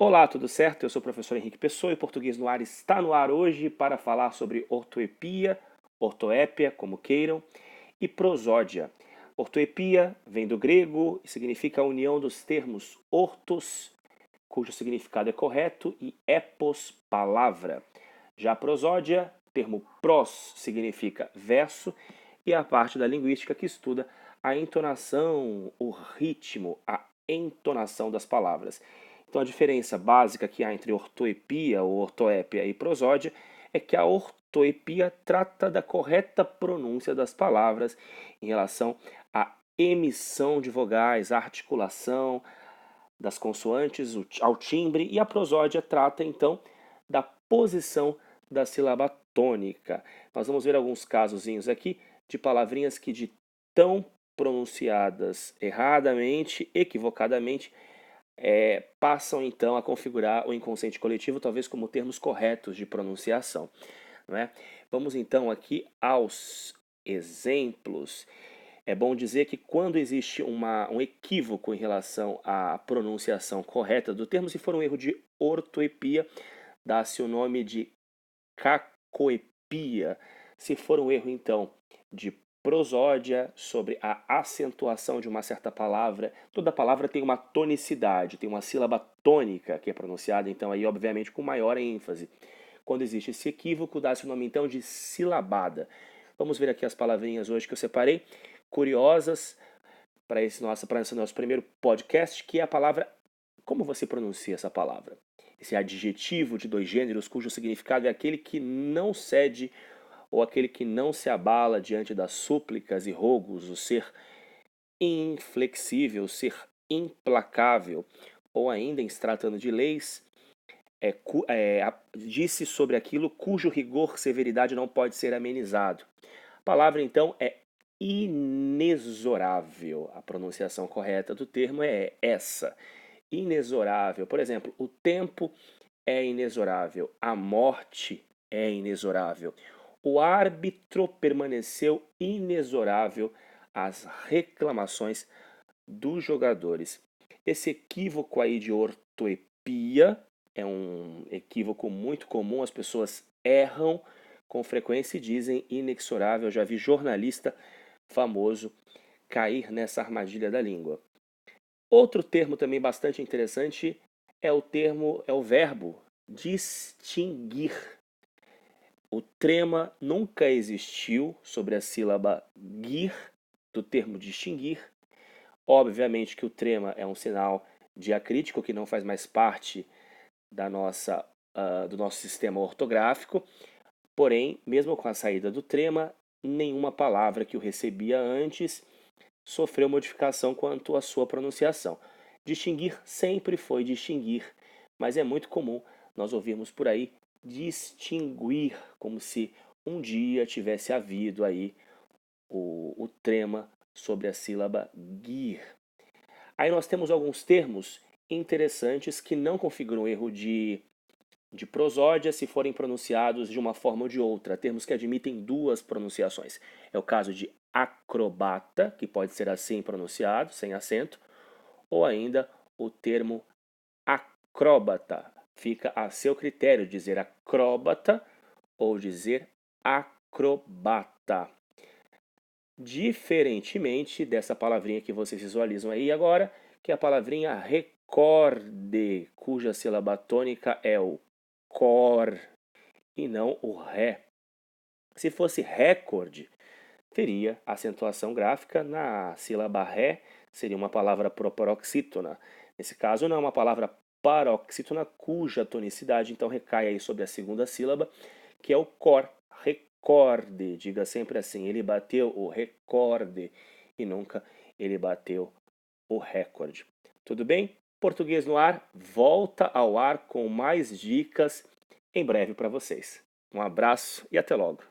Olá, tudo certo? Eu sou o professor Henrique Pessoa e Português no Ar está no ar hoje para falar sobre ortoepia, ortoépia, como queiram, e prosódia. Ortoepia vem do grego e significa a união dos termos ortos, cujo significado é correto, e epos, palavra. Já a prosódia, termo pros, significa verso, e é a parte da linguística que estuda a entonação, o ritmo, a entonação das palavras. Então a diferença básica que há entre ortoepia ou ortoépia e prosódia é que a ortoepia trata da correta pronúncia das palavras em relação à emissão de vogais, à articulação das consoantes, ao timbre, e a prosódia trata então da posição da sílaba tônica. Nós vamos ver alguns casozinhos aqui de palavrinhas que de tão pronunciadas erradamente, equivocadamente, passam então a configurar o inconsciente coletivo, talvez como termos corretos de pronunciação. Não é? Vamos então aqui aos exemplos. É bom dizer que quando existe um equívoco em relação à pronunciação correta do termo, se for um erro de ortoepia, dá-se o nome de cacoepia. Se for um erro, então, de prosódia, sobre a acentuação de uma certa palavra, toda palavra tem uma tonicidade, tem uma sílaba tônica que é pronunciada, então, aí, obviamente, com maior ênfase. Quando existe esse equívoco, dá-se o nome, então, de silabada. Vamos ver aqui as palavrinhas hoje que eu separei, curiosas, para esse nosso primeiro podcast, que é a palavra. Como você pronuncia essa palavra? Esse adjetivo de dois gêneros cujo significado é aquele que não cede ou aquele que não se abala diante das súplicas e rogos, o ser inflexível, o ser implacável, ou ainda, em se tratando de leis, disse sobre aquilo cujo rigor, severidade não pode ser amenizado. A palavra, então, é inexorável. A pronunciação correta do termo é essa, inexorável. Por exemplo, o tempo é inexorável, a morte é inexorável. O árbitro permaneceu inexorável às reclamações dos jogadores. Esse equívoco aí de ortoepia é um equívoco muito comum, as pessoas erram com frequência e dizem inexorável. Eu já vi jornalista famoso cair nessa armadilha da língua. Outro termo também bastante interessante é o verbo distinguir. O trema nunca existiu sobre a sílaba guir, do termo distinguir. Obviamente que o trema é um sinal diacrítico que não faz mais parte do nosso sistema ortográfico. Porém, mesmo com a saída do trema, nenhuma palavra que o recebia antes sofreu modificação quanto à sua pronunciação. Distinguir sempre foi distinguir, mas é muito comum nós ouvirmos por aí distinguir, como se um dia tivesse havido aí o trema sobre a sílaba guir. Aí nós temos alguns termos interessantes que não configuram erro de prosódia se forem pronunciados de uma forma ou de outra, termos que admitem duas pronunciações. É o caso de acrobata, que pode ser assim pronunciado, sem acento, ou ainda o termo acróbata. Fica a seu critério dizer acróbata ou dizer acrobata. Diferentemente dessa palavrinha que vocês visualizam aí agora, que é a palavrinha recorde, cuja sílaba tônica é o cor e não o ré. Se fosse recorde, teria acentuação gráfica na sílaba ré, seria uma palavra proparoxítona. Nesse caso, não é uma palavra paroxítona, cuja tonicidade então recai aí sobre a segunda sílaba, que é o cor, recorde. Diga sempre assim, ele bateu o recorde e nunca ele bateu o recorde. Tudo bem? Português no Ar volta ao ar com mais dicas em breve para vocês. Um abraço e até logo.